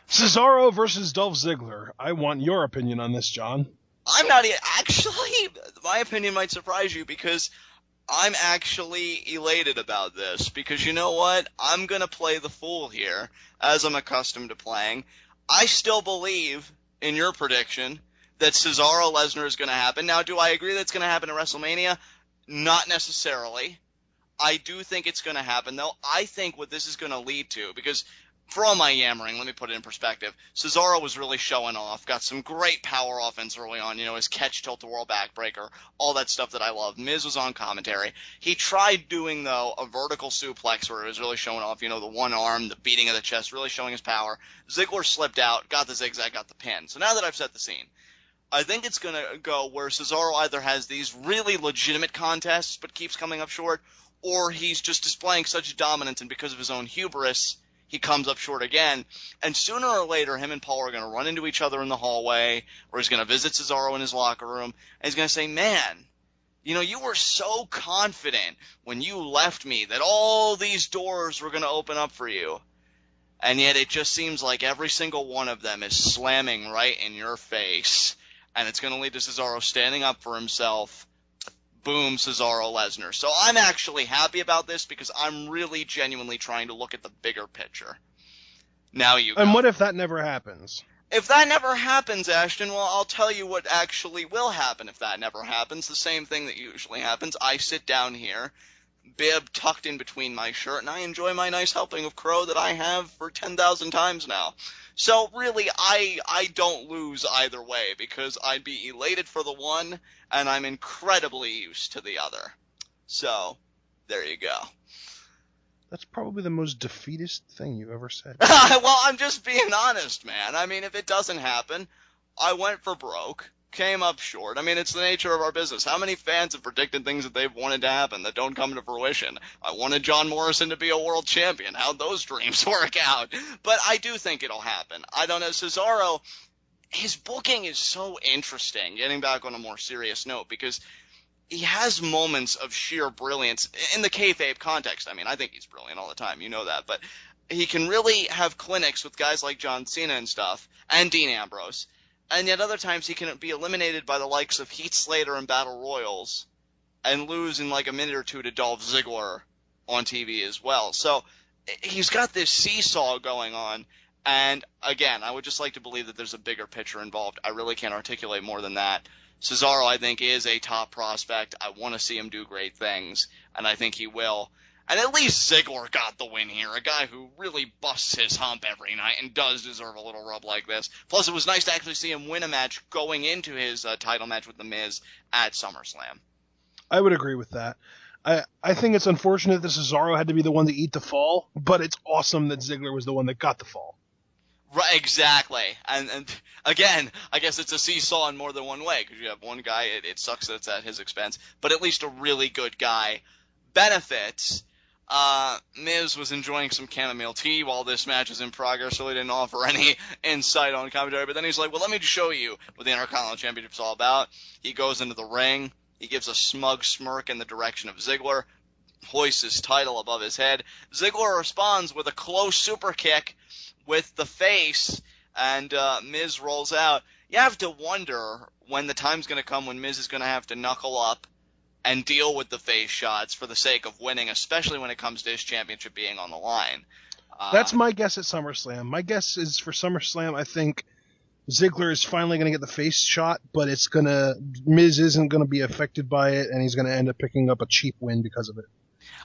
Cesaro versus Dolph Ziggler. I want your opinion on this, John. I'm not actually. My opinion might surprise you because I'm actually elated about this because you know what? I'm gonna play the fool here, as I'm accustomed to playing. I still believe in your prediction that Cesaro Lesnar is gonna happen. Now, do I agree that it's gonna happen at WrestleMania? Not necessarily. I do think it's gonna happen, though. I think what this is gonna lead to, because for all my yammering, let me put it in perspective. Cesaro was really showing off, got some great power offense early on, his catch tilt-a-whirl backbreaker, all that stuff that I love. Miz was on commentary. He tried doing, though, a vertical suplex where it was really showing off, the one arm, the beating of the chest, really showing his power. Ziggler slipped out, got the zigzag, got the pin. So now that I've set the scene, I think it's going to go where Cesaro either has these really legitimate contests but keeps coming up short, or he's just displaying such dominance, and because of his own hubris, he comes up short again. And sooner or later, him and Paul are going to run into each other in the hallway, or he's going to visit Cesaro in his locker room, and he's going to say, man, you were so confident when you left me that all these doors were going to open up for you. And yet it just seems like every single one of them is slamming right in your face. And it's going to lead to Cesaro standing up for himself. Boom, Cesaro Lesnar. So I'm actually happy about this because I'm really genuinely trying to look at the bigger picture. Now you go. And what if that never happens? If that never happens, Ashton, well, I'll tell you what actually will happen if that never happens. The same thing that usually happens. I sit down here, bib tucked in between my shirt, and I enjoy my nice helping of crow that I have for 10,000 times now. So really, I don't lose either way because I'd be elated for the one, and I'm incredibly used to the other. So, there you go. That's probably the most defeatist thing you've ever said. Well, I'm just being honest, man. I mean, if it doesn't happen, I went for broke, came up short. I mean, it's the nature of our business. How many fans have predicted things that they've wanted to happen that don't come to fruition? I wanted John Morrison to be a world champion. How'd those dreams work out? But I do think it'll happen. I don't know. Cesaro, his booking is so interesting, getting back on a more serious note, because he has moments of sheer brilliance in the kayfabe context. I mean, I think he's brilliant all the time. You know that. But he can really have clinics with guys like John Cena and stuff, and Dean Ambrose. And yet other times he can be eliminated by the likes of Heath Slater in Battle Royals and lose in like a minute or two to Dolph Ziggler on TV as well. So he's got this seesaw going on. And again, I would just like to believe that there's a bigger picture involved. I really can't articulate more than that. Cesaro, I think, is a top prospect. I want to see him do great things, and I think he will. And at least Ziggler got the win here, a guy who really busts his hump every night and does deserve a little rub like this. Plus, it was nice to actually see him win a match going into his title match with The Miz at SummerSlam. I would agree with that. I think it's unfortunate that Cesaro had to be the one to eat the fall, but it's awesome that Ziggler was the one that got the fall. Right, exactly. And again, I guess it's a seesaw in more than one way, because you have one guy, it sucks that it's at his expense, but at least a really good guy benefits. Miz was enjoying some chamomile tea while this match is in progress, so he didn't offer any insight on commentary, but then he's like, well, let me just show you what the Intercontinental Championship's all about. He goes into the ring, he gives a smug smirk in the direction of Ziggler, hoists his title above his head. Ziggler responds with a close super kick with the face, and Miz rolls out. You have to wonder when the time's going to come when Miz is going to have to knuckle up and deal with the face shots for the sake of winning, especially when it comes to his championship being on the line. That's my guess at SummerSlam. My guess is for SummerSlam, I think Ziggler is finally going to get the face shot, but Miz isn't going to be affected by it, and he's going to end up picking up a cheap win because of it.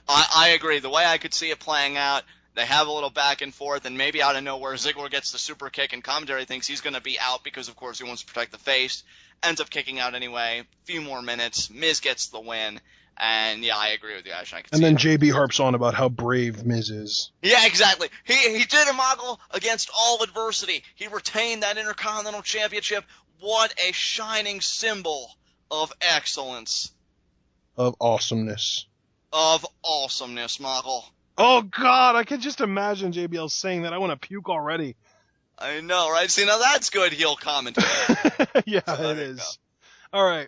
I agree. The way I could see it playing out, they have a little back and forth, and maybe out of nowhere, Ziggler gets the super kick, and commentary thinks he's going to be out because, of course, he wants to protect the face. Ends up kicking out anyway. A few more minutes. Miz gets the win. And, yeah, I agree with you, Ash. And then JB harps on about how brave Miz is. Yeah, exactly. He did a Mogul against all adversity. He retained that Intercontinental Championship. What a shining symbol of excellence. Of awesomeness. Of awesomeness, Mogul. Oh, God, I can just imagine JBL saying that. I want to puke already. I know, right? See, now that's good heel commentary. Yeah, so it is. All right.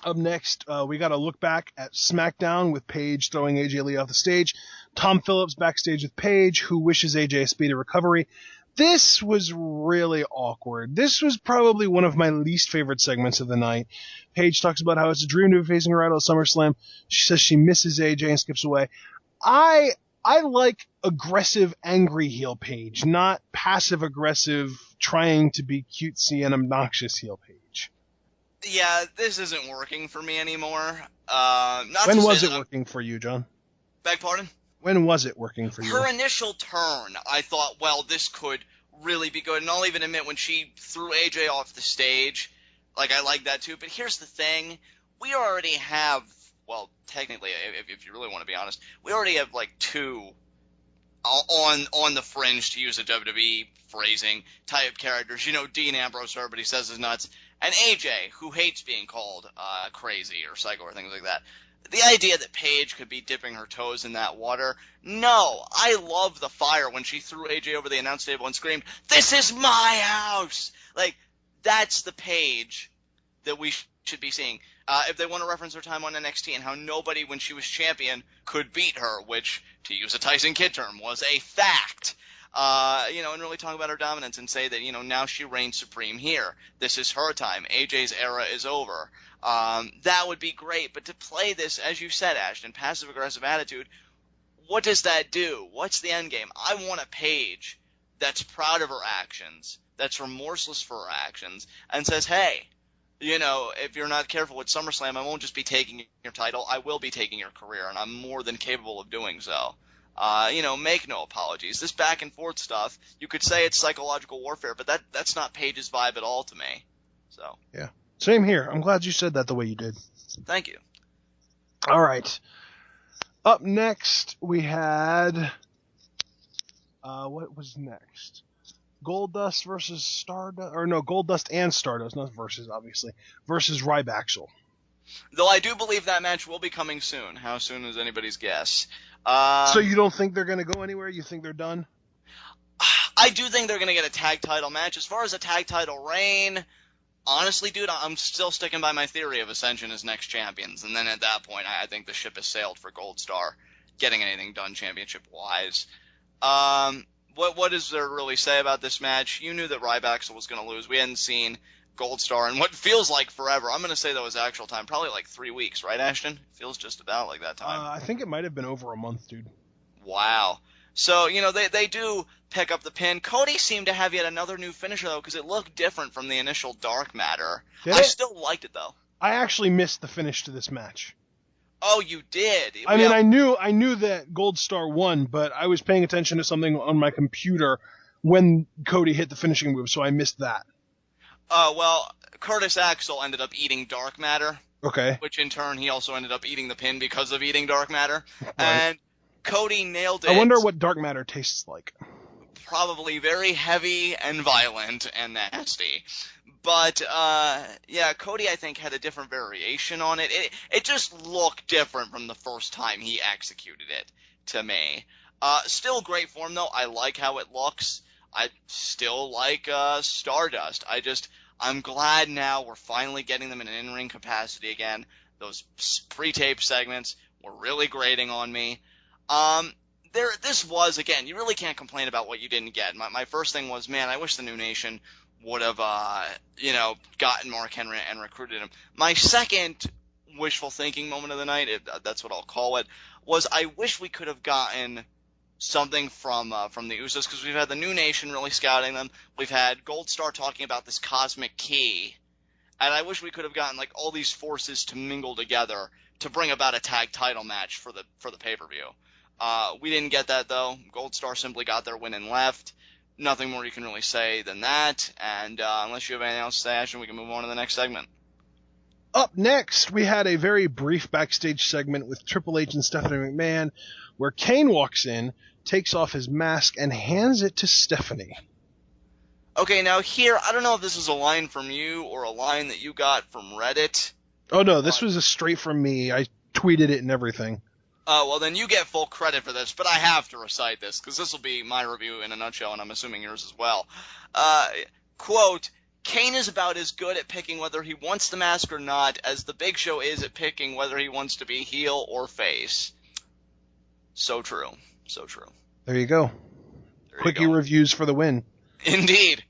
Up next, we got to look back at SmackDown with Paige throwing AJ Lee off the stage. Tom Phillips backstage with Paige, who wishes AJ a speedy recovery. This was really awkward. This was probably one of my least favorite segments of the night. Paige talks about how it's a dream to be facing her idol at SummerSlam. She says she misses AJ and skips away. I like aggressive, angry heel Paige, not passive-aggressive, trying to be cutesy and obnoxious heel Paige. Yeah, this isn't working for me anymore. When was it working for you, John? Beg pardon? When was it working for you? Her initial turn, I thought, well, this could really be good. And I'll even admit when she threw AJ off the stage, like, I like that too. But here's the thing. We already have, well, technically, if you really want to be honest, we already have, like, two on the fringe, to use a WWE phrasing, type characters. You know, Dean Ambrose, everybody says is nuts. And AJ, who hates being called crazy or psycho or things like that. The idea that Paige could be dipping her toes in that water, no. I love the fire when she threw AJ over the announce table and screamed, "This is my house!" Like, that's the Paige that we should be seeing. If they want to reference her time on NXT and how nobody, when she was champion, could beat her, which, to use a Tyson Kidd term, was a fact. And really talk about her dominance and say that, now she reigns supreme here. This is her time. AJ's era is over. That would be great. But to play this, as you said, Ashton, passive-aggressive attitude, what does that do? What's the end game? I want a Paige that's proud of her actions, that's remorseless for her actions, and says, hey, if you're not careful with SummerSlam, I won't just be taking your title, I will be taking your career, and I'm more than capable of doing so. Make no apologies. This back and forth stuff, you could say it's psychological warfare, but that's not Paige's vibe at all to me. So. Yeah. Same here. I'm glad you said that the way you did. Thank you. All right. Up next, we had... what was next? Goldust versus Stardust... Or no, Goldust and Stardust, not versus, obviously. Versus Rybaxel. Though I do believe that match will be coming soon. How soon is anybody's guess. So you don't think they're going to go anywhere? You think they're done? I do think they're going to get a tag title match. As far as a tag title reign... Honestly, dude, I'm still sticking by my theory of Ascension as next champions. And then at that point, I think the ship has sailed for Goldstar, getting anything done championship-wise. What is there to really say about this match? You knew that Rybaxel was going to lose. We hadn't seen Goldstar in what feels like forever. I'm going to say that was actual time. Probably like 3 weeks, right, Ashton? Feels just about like that time. I think it might have been over a month, dude. Wow. So, they do pick up the pin. Cody seemed to have yet another new finisher, though, because it looked different from the initial Dark Matter. I still liked it, though. I actually missed the finish to this match. Oh, you did? I mean, I knew that Goldstar won, but I was paying attention to something on my computer when Cody hit the finishing move, so I missed that. Well, Curtis Axel ended up eating Dark Matter. Okay. Which, in turn, he also ended up eating the pin because of eating Dark Matter. Right. And Cody nailed it. I wonder what Dark Matter tastes like. Probably very heavy and violent and nasty. But, Cody, I think, had a different variation on it. It just looked different from the first time he executed it, to me. Still great form, though. I like how it looks. I still like Stardust. I'm glad now we're finally getting them in an in-ring capacity again. Those pre-tape segments were really grating on me. This was, again, you really can't complain about what you didn't get. My first thing was, man, I wish the New Nation would have, gotten Mark Henry and recruited him. My second wishful thinking moment of the night, that's what I'll call it, was I wish we could have gotten something from the Usos, because we've had the New Nation really scouting them. We've had Goldstar talking about this cosmic key, and I wish we could have gotten like all these forces to mingle together to bring about a tag title match for the pay-per-view. We didn't get that, though. Goldstar simply got their win and left. Nothing more you can really say than that. And unless you have anything else to say, Ashton, we can move on to the next segment. Up next, we had a very brief backstage segment with Triple H and Stephanie McMahon, where Kane walks in, takes off his mask, and hands it to Stephanie. Okay, now here, I don't know if this is a line from you or a line that you got from Reddit. Oh, no, this was a straight from me. I tweeted it and everything. Well, then you get full credit for this, but I have to recite this, because this will be my review in a nutshell, and I'm assuming yours as well. Quote, Kane is about as good at picking whether he wants the mask or not as the Big Show is at picking whether he wants to be heel or face. So true. So true. There you go. Quickie reviews for the win. Indeed.